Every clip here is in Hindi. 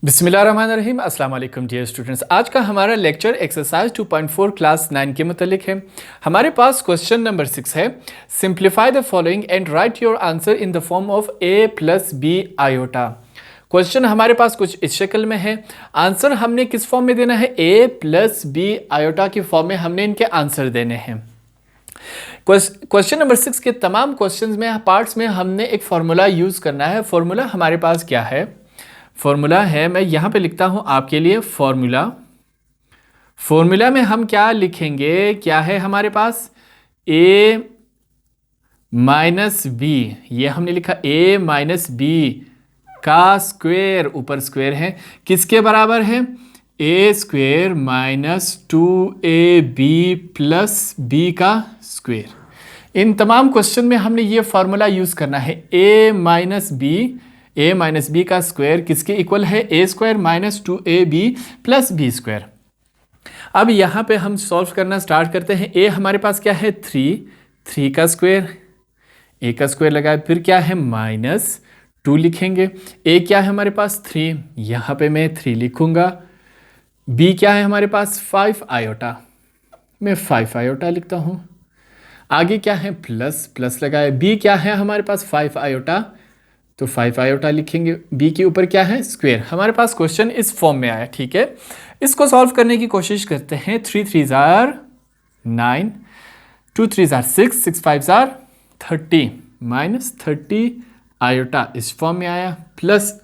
बिस्मिल्लाहिर्रहमानिर्रहीम अस्सलाम वालेकुम डियर स्टूडेंट्स। आज का हमारा लेक्चर एक्सरसाइज 2.4 क्लास 9 के मुतालिक है। हमारे पास क्वेश्चन नंबर 6 है, simplify the following and write your answer in the form of a plus B iota. Question हमारे पास कुछ इस शक्ल में है। आंसर हमने किस फॉर्म में देना है? a प्लस बी आयोटा की फॉर्म में हमने इनके आंसर देने हैं। क्वेश्चन नंबर 6 के तमाम क्वेश्चंस में पार्ट्स में हमने एक फार्मूला यूज़ करना है। फार्मूला हमारे पास क्या है? फॉर्मूला है, मैं यहाँ पे लिखता हूँ आपके लिए फॉर्मूला में हम क्या लिखेंगे? क्या है हमारे पास? a माइनस बी, ये हमने लिखा a माइनस बी का स्क्वायर, ऊपर स्क्वायर है, किसके बराबर है? a square minus 2ab plus b का स्क्वायर। इन तमाम क्वेश्चन में हमने ये फार्मूला यूज़ करना है। a माइनस बी का स्क्वायर किसके इक्वल है? a square minus 2ab plus B square. अब यहाँ पे हम सॉल्व करना स्टार्ट करते हैं। a हमारे पास क्या है? 3 का स्क्वायर, a का स्क्वायर लगाए, फिर क्या है? माइनस 2 लिखेंगे। a क्या है हमारे पास? 3, यहाँ पे मैं 3 लिखूँगा। b क्या है हमारे पास? 5 आयोटा, मैं 5 आयोटा लिखता हूँ। आगे क्या है? प्लस लगाए। b क्या है हमारे पास? 5 आयोटा, तो 5 आयोटा लिखेंगे। b के ऊपर क्या है? स्क्वायर। हमारे पास क्वेश्चन इस फॉर्म में आया, ठीक है। इसको सॉल्व करने की कोशिश करते हैं। 3 3 jar 9, 2 3 jar 6, 6 5 jar 30, minus 30 iota इस फॉर्म में आया, प्लस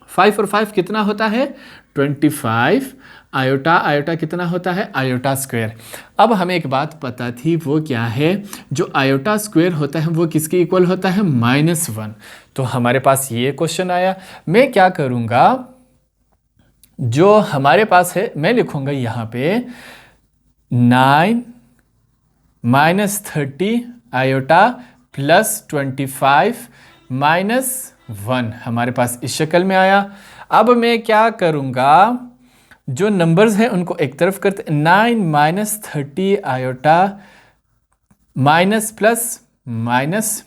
5 और 5 कितना होता है? 25 आयोटा कितना होता है? Iota square. अब हमें एक बात पता थी, वो क्या है? जो आयोटा स्क्वायर होता है वो किसके इक्वल होता है? -1। तो हमारे पास ये क्वेश्चन आया। मैं क्या करूँगा, जो हमारे पास है मैं लिखूँगा यहाँ पे 9 माइनस 30 आयोटा प्लस 25 माइनस 1 हमारे पास इस शक्ल में आया। अब मैं क्या करूँगा, जो नंबर्स हैं उनको एक तरफ करते, 9 minus 30 iota minus plus minus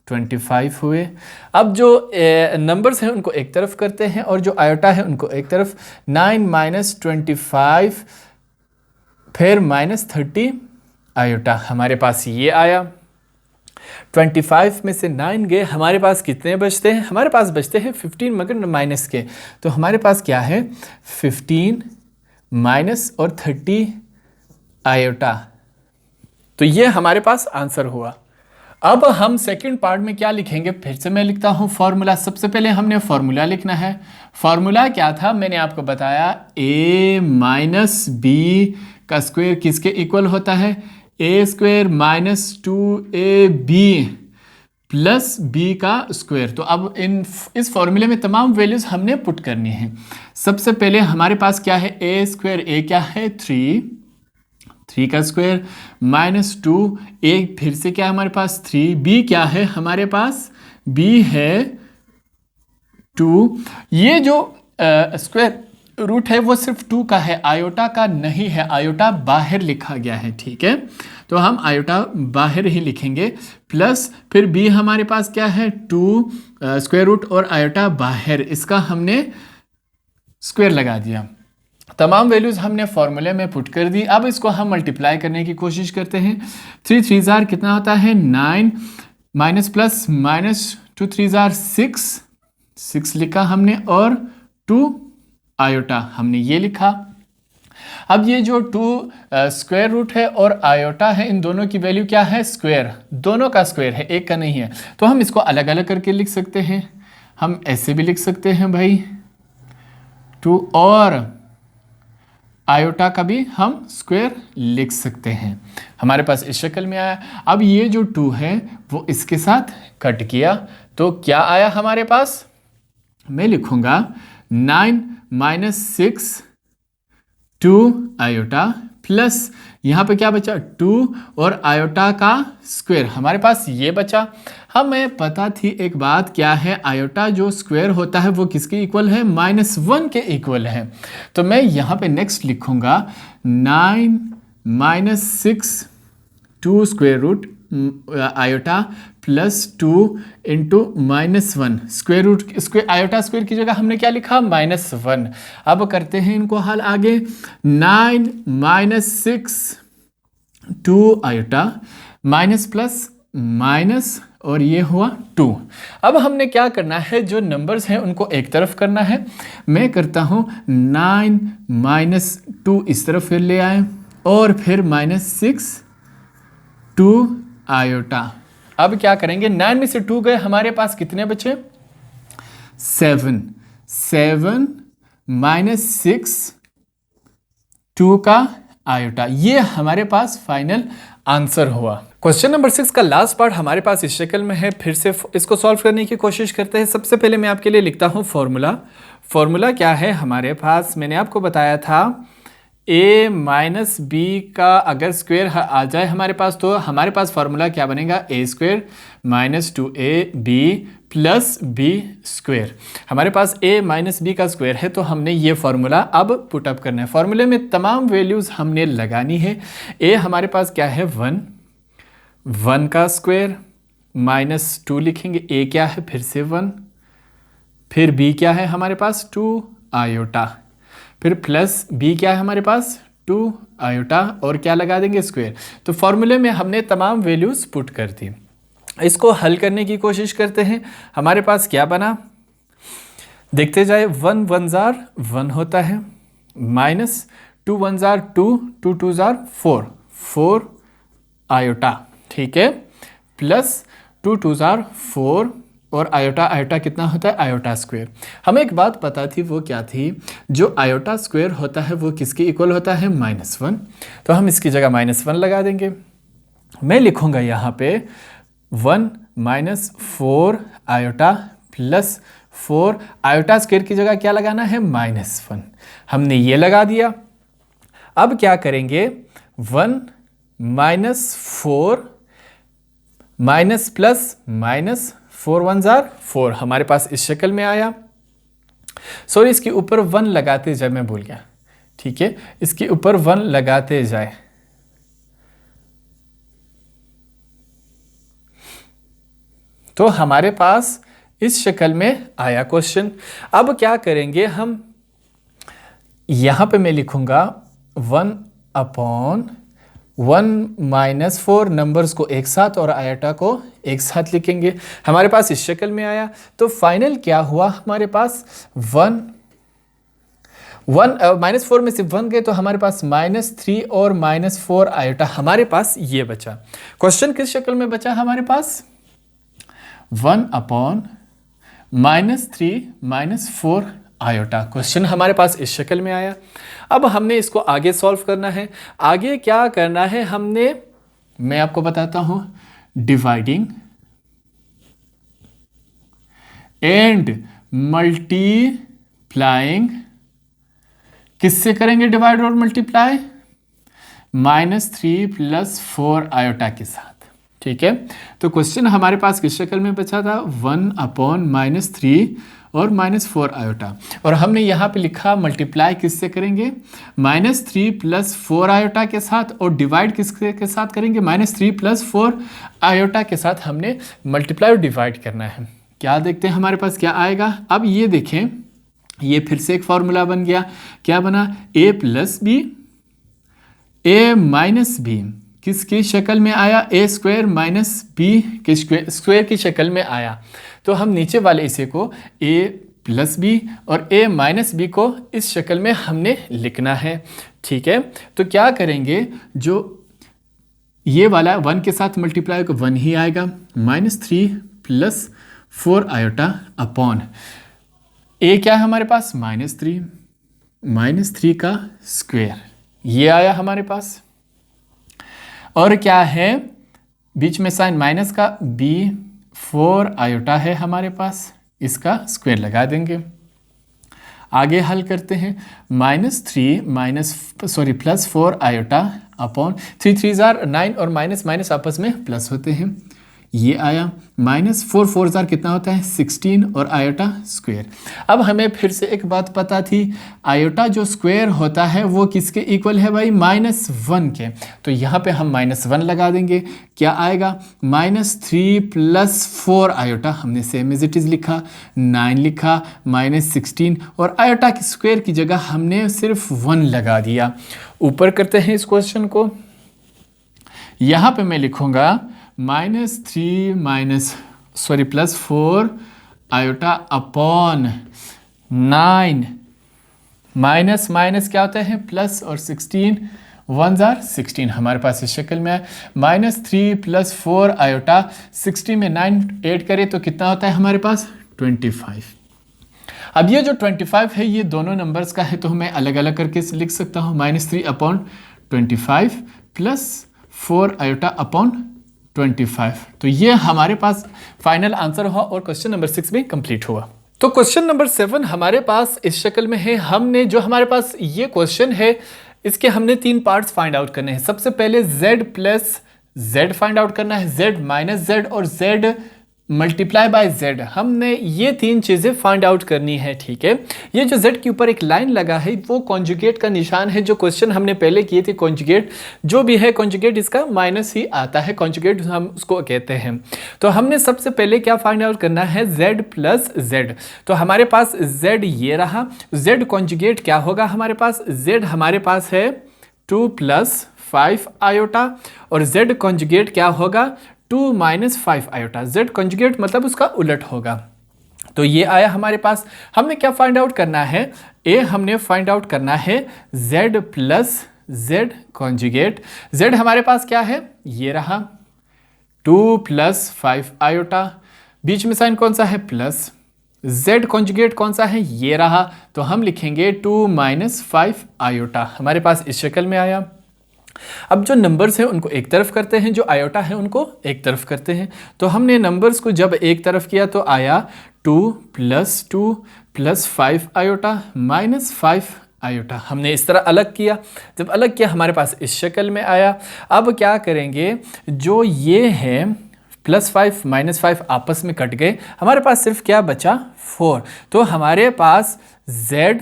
25 हुए। अब जो नंबर्स हैं उनको एक तरफ करते हैं और जो आयोटा है उनको एक तरफ। 9 माइनस 25 फिर माइनस 30 आयोटा, हमारे पास ये आया। 25 में से 9 गए, हमारे पास कितने बचते हैं? हमारे पास बचते हैं 15, मगर माइनस के। तो हमारे पास क्या है? 15 माइनस और 30 आयोटा। तो ये हमारे पास आंसर हुआ। अब हम सेकंड पार्ट में क्या लिखेंगे? फिर से मैं लिखता हूँ फार्मूला। सबसे पहले हमने फार्मूला लिखना है। फार्मूला क्या था? मैंने आपको बताया, a माइनस बी का स्क्वायर किसके इक्वल होता है? a square minus 2ab plus b का स्क्वायर। तो अब इस फॉर्मूले में तमाम वैल्यूज हमने पुट करनी है। सबसे पहले हमारे पास क्या है? a स्क्वायर, a क्या है? 3 का स्क्वायर माइनस 2, a फिर से क्या है हमारे पास? 3, b क्या है हमारे पास? b है 2। ये जो स्क्वायर रूट है वो सिर्फ 2 का है, आयोटा का नहीं है। आयोटा बाहर लिखा गया है, ठीक है, तो हम आयोटा बाहर ही लिखेंगे। प्लस फिर b हमारे पास क्या है? 2 स्क्वायर रूट और आयोटा बाहर, इसका हमने स्क्वायर लगा दिया। तमाम वैल्यूज हमने फॉर्मूले में पुट कर दी। अब इसको हम मल्टीप्लाई करने की कोशिश करते हैं। 3 3 जार कितना होता है? 9 माइनस प्लस माइनस 2 3 जार 6 लिखा हमने, और 2 आयोटा हमने ये लिखा। अब ये जो 2 स्क्वायर रूट है और आयोटा है, इन दोनों की वैल्यू क्या है? स्क्वायर, दोनों का स्क्वायर है, एक का नहीं है। तो हम इसको अलग अलग करके लिख सकते हैं। हम ऐसे भी लिख सकते हैं भाई, 2 और आयोटा का भी हम स्क्वायर लिख सकते हैं। हमारे पास इस शक्ल में आया। अब ये जो 2 है वो इसके साथ कट किया, तो क्या आया हमारे पास? मैं लिखूंगा 9 माइनस 6 2 आयोटा प्लस यहाँ पे क्या बचा? 2 और आयोटा का स्क्वायर, हमारे पास ये बचा। हमें पता थी एक बात, क्या है? आयोटा जो स्क्वायर होता है वो किसके इक्वल है? -1 के इक्वल है। तो मैं यहाँ पे नेक्स्ट लिखूंगा 9 minus 6 2 square root iota +2 into -1 square root square iota square की जगह हमने क्या लिखा -1। अब करते हैं इनको हल आगे। 9 -6 2 आयोटा माइनस प्लस माइनस और ये हुआ 2। अब हमने क्या करना है, जो नंबर्स हैं उनको एक तरफ करना है। मैं करता हूँ 9 -2 इस तरफ फिर ले आए और फिर -6 2 आयोटा। अब क्या करेंगे, 9 में से 2 गए, हमारे पास कितने बचे 7 -6 2 का आयोटा। ये हमारे पास फाइनल आंसर हुआ। क्वेश्चन नंबर 6 का लास्ट पार्ट हमारे पास इस शक्ल में है। फिर से इसको सॉल्व करने की कोशिश करते हैं। सबसे पहले मैं आपके लिए लिखता हूँ फॉर्मूला क्या है हमारे पास। मैंने आपको बताया था a माइनस बी का अगर स्क्वायर आ जाए हमारे पास, तो हमारे पास फार्मूला क्या बनेगा, a² minus 2ab plus b square. हमारे पास a माइनस बी का स्क्वायर है, तो हमने ये फार्मूला अब पुटअप करना है। फार्मूले में तमाम वैल्यूज़ हमने लगानी है। a हमारे पास क्या है 1 का स्क्वायर -2 लिखेंगे। a क्या है फिर से 1, फिर b क्या है हमारे पास 2 आयोटा, फिर प्लस b क्या है हमारे पास 2 आयोटा और क्या लगा देंगे स्क्वायर। तो फॉर्मूले में हमने तमाम वैल्यूज़ पुट कर दी। इसको हल करने की कोशिश करते हैं। हमारे पास क्या बना, देखते जाए। 1 1 जार 1 होता है, माइनस 2 1 जार 2 2 2 जार 4 आयोटा, ठीक है, प्लस 2 2 जार 4 और आयोटा कितना होता है आयोटा स्क्वायर। हमें एक बात पता थी, वो क्या थी, जो आयोटा स्क्वायर होता है वो किसके इक्वल होता है -1। तो हम इसकी जगह -1 लगा देंगे। मैं लिखूंगा यहाँ पे 1 -4 आयोटा प्लस 4 आयोटा स्क्वायर की जगह क्या लगाना है -1। हमने ये लगा दिया। अब क्या करेंगे 1 -4 माइनस प्लस माइनस 4 1 जार 4 हमारे पास इस शक्ल में आया। सॉरी, इसके ऊपर 1 लगाते जाए, मैं भूल गया, ठीक है, इसके ऊपर 1 लगाते जाए। तो हमारे पास इस शक्ल में आया क्वेश्चन। अब क्या करेंगे हम, यहां पे मैं लिखूंगा 1/1 -4 नंबर्स को एक साथ और आयोटा को एक साथ लिखेंगे। हमारे पास इस शक्ल में आया। तो फाइनल क्या हुआ हमारे पास 1 -4 में से 1 गए, तो हमारे पास -3 और -4 आयोटा हमारे पास ये बचा। क्वेश्चन किस शक्ल में बचा हमारे पास 1/-3 -4 आयोटा। क्वेश्चन हमारे पास इस शक्ल में आया। अब हमने इसको आगे सॉल्व करना है। आगे क्या करना है हमने, मैं आपको बताता हूं, डिवाइडिंग एंड मल्टीप्लाइंग। किससे करेंगे डिवाइड और मल्टीप्लाई, -3 + 4 आयोटा के साथ, ठीक है। तो क्वेश्चन हमारे पास किस शक्ल में बचा था 1/-3 और -4 आयोटा, और हमने यहाँ पे लिखा मल्टीप्लाई किससे करेंगे -3 + 4 आयोटा के साथ, और डिवाइड किसके के साथ करेंगे -3 + 4 आयोटा के साथ हमने मल्टीप्लाई और डिवाइड करना है। क्या देखते हैं हमारे पास क्या आएगा। अब ये देखें, ये फिर से एक फॉर्मूला बन गया। क्या बना a + b a - b किसकी शक्ल में आया, a² - b के स्क्वायर की शक्ल में आया। तो हम नीचे वाले इसे को a + b और a - b को इस शक्ल में हमने लिखना है, ठीक है। तो क्या करेंगे, जो ये वाला 1 के साथ मल्टीप्लाई को 1 ही आएगा, -3 + 4 आयोटा अपॉन a क्या है हमारे पास -3 का स्क्वायर, ये आया हमारे पास। और क्या है बीच में साइन माइनस का, b 4 आयोटा है हमारे पास, इसका स्क्वायर लगा देंगे। आगे हल करते हैं +4 आयोटा अपॉन 3 3 जार 9 और माइनस माइनस आपस में प्लस होते हैं, ये आया माइनस 4 4 जार कितना होता है 16 और आयोटा स्क्वायर। अब हमें फिर से एक बात पता थी, आयोटा जो स्क्वायर होता है वो किसके इक्वल है भाई, -1 के। तो यहाँ पे हम -1 लगा देंगे, क्या आएगा -3 + 4 आयोटा, हमने सेम एज इट इज़ लिखा, 9 लिखा, -16 और आयोटा की स्क्वायर की जगह हमने सिर्फ 1 लगा दिया। ऊपर करते हैं इस क्वेश्चन को, यहाँ पे मैं लिखूँगा +4 आयोटा अपॉन 9 माइनस माइनस क्या होता है प्लस, और 16 1 जार 16 हमारे पास इस शक्ल में है। -3 + 4 आयोटा, 60 में 9 ऐड करें तो कितना होता है हमारे पास 25। अब ये जो 25 है ये दोनों नंबर्स का है, तो मैं अलग अलग करके लिख सकता हूँ, -3/25 + 4 आयोटा अपॉन 25। तो ये हमारे पास फाइनल आंसर हुआ और क्वेश्चन नंबर 6 भी कंप्लीट हुआ। तो क्वेश्चन नंबर 7 हमारे पास इस शक्ल में है। हमने जो हमारे पास ये क्वेश्चन है इसके हमने 3 पार्ट्स फाइंड आउट करने हैं। सबसे पहले z + z फाइंड आउट करना है, z - z और z × z, हमने ये 3 चीज़ें फाइंड आउट करनी है, ठीक है। ये जो z के ऊपर एक लाइन लगा है वो कॉन्जुगेट का निशान है, जो क्वेश्चन हमने पहले किए थे कॉन्जुगेट जो भी है कॉन्जुगेट इसका माइनस ही आता है, कॉन्जुगेट हम उसको कहते हैं। तो हमने सबसे पहले क्या फाइंड आउट करना है, z + z। तो हमारे पास z ये रहा, z कॉन्जुगेट क्या होगा हमारे पास, z हमारे पास है 2 + 5 आयोटा और z कॉन्जुगेट क्या होगा 2 - 5 आयोटा, z कॉन्जुगेट मतलब उसका उलट होगा। तो ये आया हमारे पास। हमने क्या फाइंड आउट करना है, हमने फाइंड आउट करना है z + z कॉन्जुगेट। z हमारे पास क्या है, ये रहा 2 + 5 आयोटा, बीच में साइन कौन सा है प्लस, z कॉन्जुगेट कौन सा है, ये रहा, तो हम लिखेंगे 2 - 5 आयोटा, हमारे पास इस शक्ल में आया। अब जो नंबर्स हैं उनको एक तरफ करते हैं, जो आयोटा है उनको एक तरफ करते हैं। तो हमने नंबर्स को जब एक तरफ किया तो आया 2 + 2 + 5 आयोटा -5 आयोटा, हमने इस तरह अलग किया। जब अलग किया हमारे पास इस शक्ल में आया। अब क्या करेंगे, जो ये है +5 -5 आपस में कट गए, हमारे पास सिर्फ क्या बचा 4। तो हमारे पास z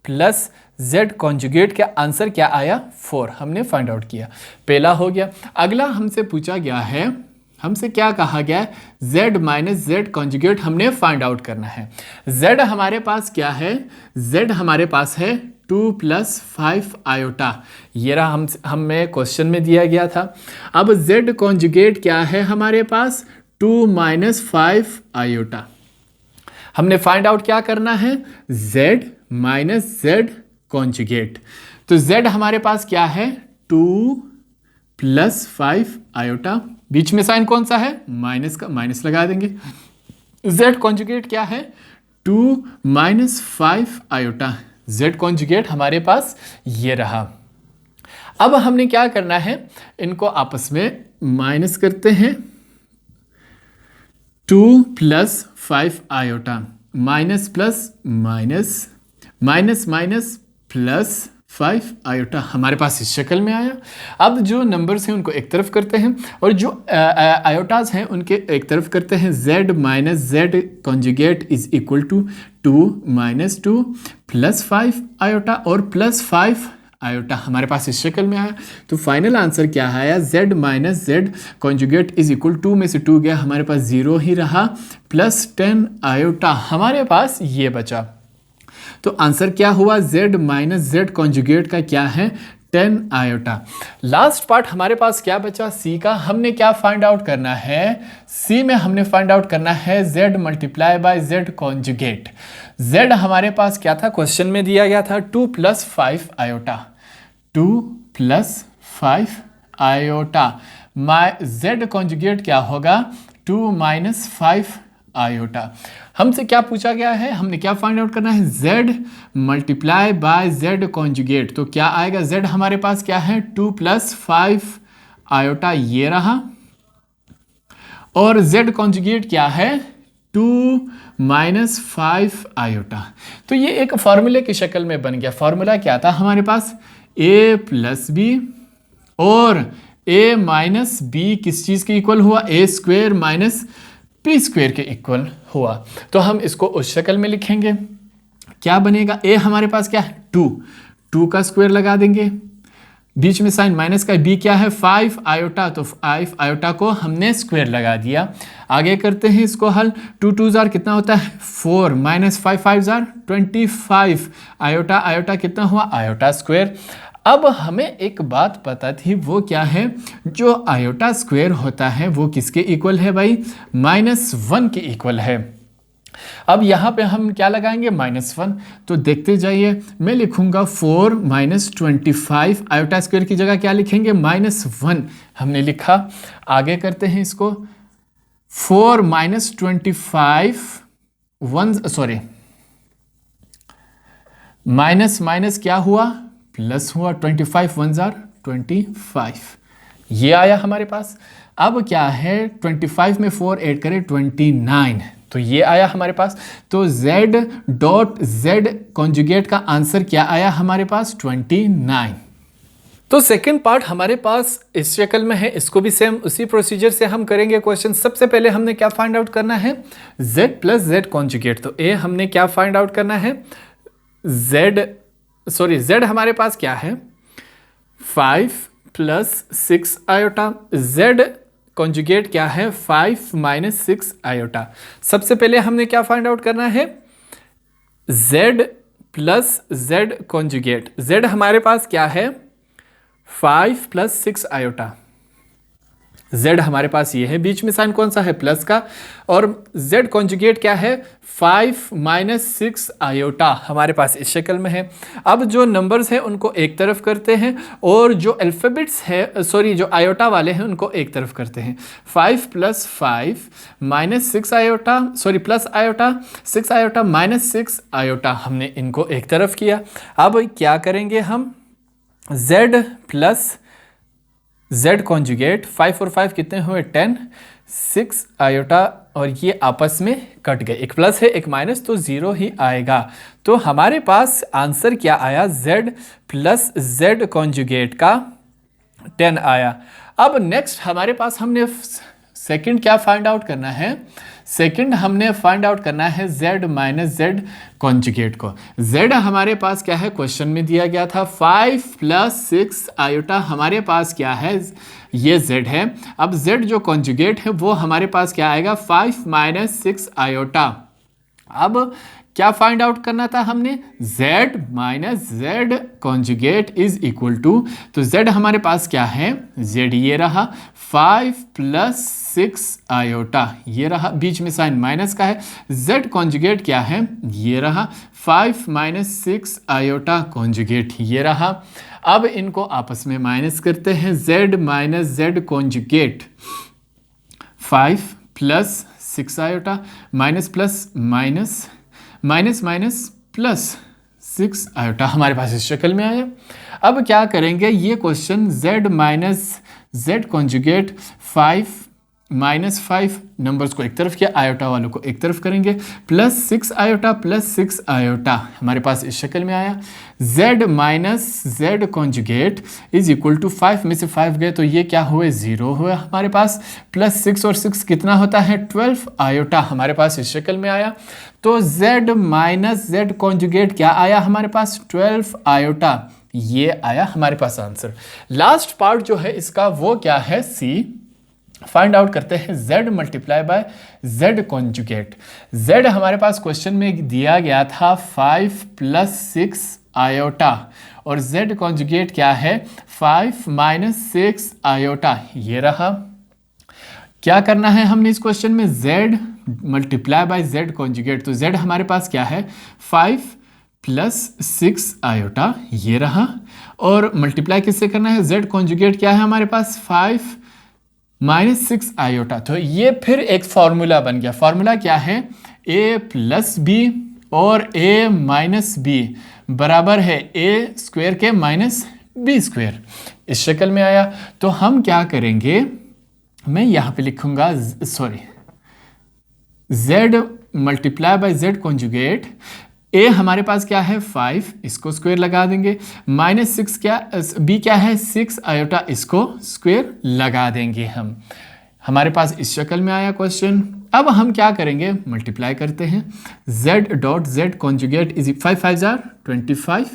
+ z कॉन्जुगेट का आंसर क्या आया 4, हमने फाइंड आउट किया, पहला हो गया। अगला हमसे पूछा गया है, हमसे क्या कहा गया है, z - z कॉन्जुगेट हमने फाइंड आउट करना है। z हमारे पास क्या है, z हमारे पास है 2 + 5 आयोटा, ये रहा हमें क्वेश्चन में दिया गया था। अब z कॉन्जुगेट क्या है हमारे पास 2 - 5 आयोटा, हमने फाइंड आउट क्या करना है, z - z कॉन्जुगेट। तो z हमारे पास क्या है 2 + 5 आयोटा, बीच में साइन कौन सा है माइनस का, माइनस लगा देंगे। z कॉन्जुगेट क्या है 2 - 5 आयोटा, z कॉन्जुगेट हमारे पास ये रहा। अब हमने क्या करना है, इनको आपस में माइनस करते हैं, 2 + 5 iota, minus plus minus, minus minus plus 5 iota, हमारे पास इस शक्ल में आया। अब जो नंबर्स हैं उनको एक तरफ करते हैं और जो आयोटाज हैं उनके एक तरफ करते हैं। z - z conjugate is equal to 2 - 2 + 5 iota और +5 आयोटा, हमारे पास इस शक्ल में आया। तो फाइनल आंसर क्या आया, z - z conjugate is equal 2 में से 2 गया, हमारे पास 0 ही रहा, +10 आयोटा, हमारे पास ये बचा। तो आंसर क्या हुआ, z - z कॉन्जुगेट का क्या है 10 आयोटा। लास्ट पार्ट हमारे पास क्या बचा, c का। हमने क्या फाइंड आउट करना है, c में हमने फाइंड आउट करना है z × z कॉन्जुगेट। z हमारे पास क्या था, क्वेश्चन में दिया गया था 2 + 5 आयोटा, 2 + 5 आयोटा, z कॉन्जुगेट क्या होगा 2 - 5 आयोटा। हमसे क्या पूछा गया है, हमने क्या फाइंड आउट करना है, z × z कॉन्जुगेट। तो क्या आएगा, z हमारे पास क्या है 2 + 5 आयोटा, ये रहा, और z कॉन्जुगेट क्या है 2 - 5 आयोटा। तो ये एक फॉर्मूले की शक्ल में बन गया। फॉर्मूला क्या था हमारे पास, a + b और ए माइनस बी किस चीज़ के इक्वल हुआ, ए स्क्वेयर माइनस बी स्क्वेयर के इक्वल हुआ। तो हम इसको उस शक्ल में लिखेंगे, क्या बनेगा, ए हमारे पास क्या है 2 का स्क्वायर लगा देंगे, बीच में साइन माइनस का, बी क्या है 5 आयोटा, तो 5 आयोटा को हमने स्क्वायर लगा दिया। आगे करते हैं इसको हल, 2 2 जार कितना होता है 4 माइनस 5 5 जार 25 आयोटा, आयोटा कितना हुआ आयोटा स्क्वायर। अब हमें एक बात पता थी, वो क्या है, जो आयोटा स्क्वायर होता है वो किसके इक्वल है भाई, -1 के इक्वल है। अब यहाँ पे हम क्या लगाएंगे -1, तो देखते जाइए, मैं लिखूंगा 4 माइनस 25, आयोटा स्क्वायर की जगह क्या लिखेंगे -1 हमने लिखा। आगे करते हैं इसको, 4 माइनस 25 माइनस माइनस क्या हुआ प्लस हुआ, 25 1 जार 25, ये आया हमारे पास। अब क्या है 25 में 4 ऐड करें 29, तो ये आया हमारे पास। तो z डॉट z कॉन्जुगेट का आंसर क्या आया हमारे पास 29। तो सेकंड पार्ट हमारे पास इस शक्ल में है, इसको भी सेम उसी प्रोसीजर से हम करेंगे क्वेश्चन। सबसे पहले हमने क्या फाइंड आउट करना है, z प्लस z कॉन्जुगेट। तो ए हमने क्या फाइंड आउट करना है, z हमारे पास क्या है 5 प्लस 6 आयोटा, z कॉन्जुगेट क्या है 5 माइनस 6 आयोटा। सबसे पहले हमने क्या फाइंड आउट करना है, z plus z conjugate. z हमारे पास क्या है 5 प्लस 6 आयोटा, z हमारे पास ये है, बीच में साइन कौन सा है प्लस का, और z कॉन्जुगेट क्या है 5 माइनस 6 आयोटा हमारे पास इस शक्ल में है। अब जो नंबर्स हैं उनको एक तरफ करते हैं, और जो अल्फ़ाबेट्स है जो आयोटा वाले हैं उनको एक तरफ करते हैं। 5 plus 5 minus 6 iota, plus iota 6 iota minus 6 iota, हमने इनको एक तरफ किया। अब क्या करेंगे हम, z प्लस z कॉन्जुगेट, 5 और 5 कितने हुए 10, 6 आयोटा, और ये आपस में कट गए, एक प्लस है एक माइनस, तो 0 ही आएगा। तो हमारे पास आंसर क्या आया, z प्लस z कॉन्जुगेट का 10 आया। अब नेक्स्ट हमारे पास हमने सेकंड क्या फाइंड आउट करना है, सेकंड हमने फाइंड आउट करना है z माइनस z कॉन्जुगेट को। z हमारे पास क्या है, क्वेश्चन में दिया गया था 5 प्लस 6 आयोटा, हमारे पास क्या है ये z है। अब z जो कॉन्जुगेट है वो हमारे पास क्या आएगा 5 माइनस 6 आयोटा। अब क्या फाइंड आउट करना था हमने, z minus z conjugate is equal to, तो z हमारे पास क्या है, z ये रहा 5 प्लस 6 आयोटा, ये रहा, बीच में साइन माइनस का है, z कॉन्जुगेट क्या है, ये रहा 5 माइनस 6 आयोटा कॉन्जुगेट, ये रहा। अब इनको आपस में माइनस करते हैं, z minus z conjugate 5 plus 6 iota, minus plus minus, minus minus plus 6 iota हमारे पास इस शक्ल में आया। अब क्या करेंगे, ये question z minus z conjugate 5 minus 5 numbers को एक तरफ किया, आयोटा वालों को एक तरफ करेंगे, प्लस 6 आयोटा प्लस 6 आयोटा हमारे पास इस शक्ल में आया। z minus z conjugate is equal to 5 में से 5 गए तो ये क्या हुए 0 हुआ हमारे पास, प्लस 6 और 6 कितना होता है 12 आयोटा हमारे पास इस शक्ल में आया। तो z माइनस z कॉन्जुगेट क्या आया हमारे पास 12 आयोटा, ये आया हमारे पास आंसर। लास्ट पार्ट जो है इसका वो क्या है, सी फाइंड आउट करते हैं z multiply by z conjugate. z हमारे पास क्वेश्चन में दिया गया था 5 प्लस 6 आयोटा, और z कॉन्जुगेट क्या है 5 माइनस 6 आयोटा, ये रहा। क्या करना है हमने इस क्वेश्चन में, z multiply by z conjugate, तो z हमारे पास क्या है 5 प्लस 6 आयोटा, ये रहा, और मल्टीप्लाई किससे करना है, z कॉन्जुगेट क्या है हमारे पास 5 माइनस 6 आयोटा। तो ये फिर एक फॉर्मूला बन गया, फॉर्मूला क्या है, a प्लस बी और a माइनस बी बराबर है a स्क्वायर के माइनस बी स्क्वायर, इस शक्ल में आया। तो हम क्या करेंगे, मैं यहाँ पे लिखूंगा z multiply by z conjugate, ए हमारे पास क्या है 5, इसको स्क्वायर लगा देंगे, -6 क्या, बी क्या है 6 आयोटा, इसको स्क्वायर लगा देंगे हम। हमारे पास इस शक्ल में आया क्वेश्चन। अब हम क्या करेंगे, मल्टीप्लाई करते हैं। z dot z conjugate is 5 5 jar 25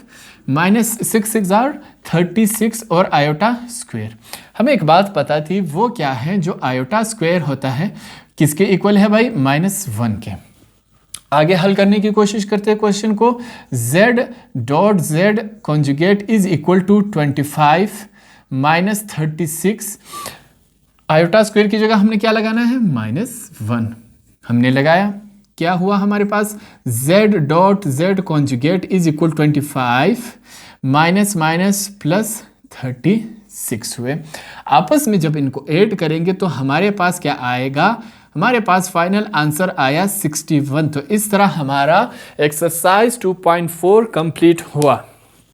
-6 6 jar 36 और आयोटा स्क्वायर। हमें एक बात पता थी, वो क्या है, जो आयोटा स्क्वायर होता है किसके इक्वल है भाई, -1 के। आगे हल करने की कोशिश करते हैं क्वेश्चन को। z dot z conjugate is equal to 25 -36, iota square की जगह हमने क्या लगाना है, -1 हमने लगाया। क्या हुआ हमारे पास, z dot z conjugate is equal 25 minus plus 36 हुए। आपस में जब इनको ऐड करेंगे तो हमारे पास क्या आएगा, हमारे पास फाइनल आंसर आया 61। तो इस तरह हमारा एक्सरसाइज 2.4 कंप्लीट हुआ।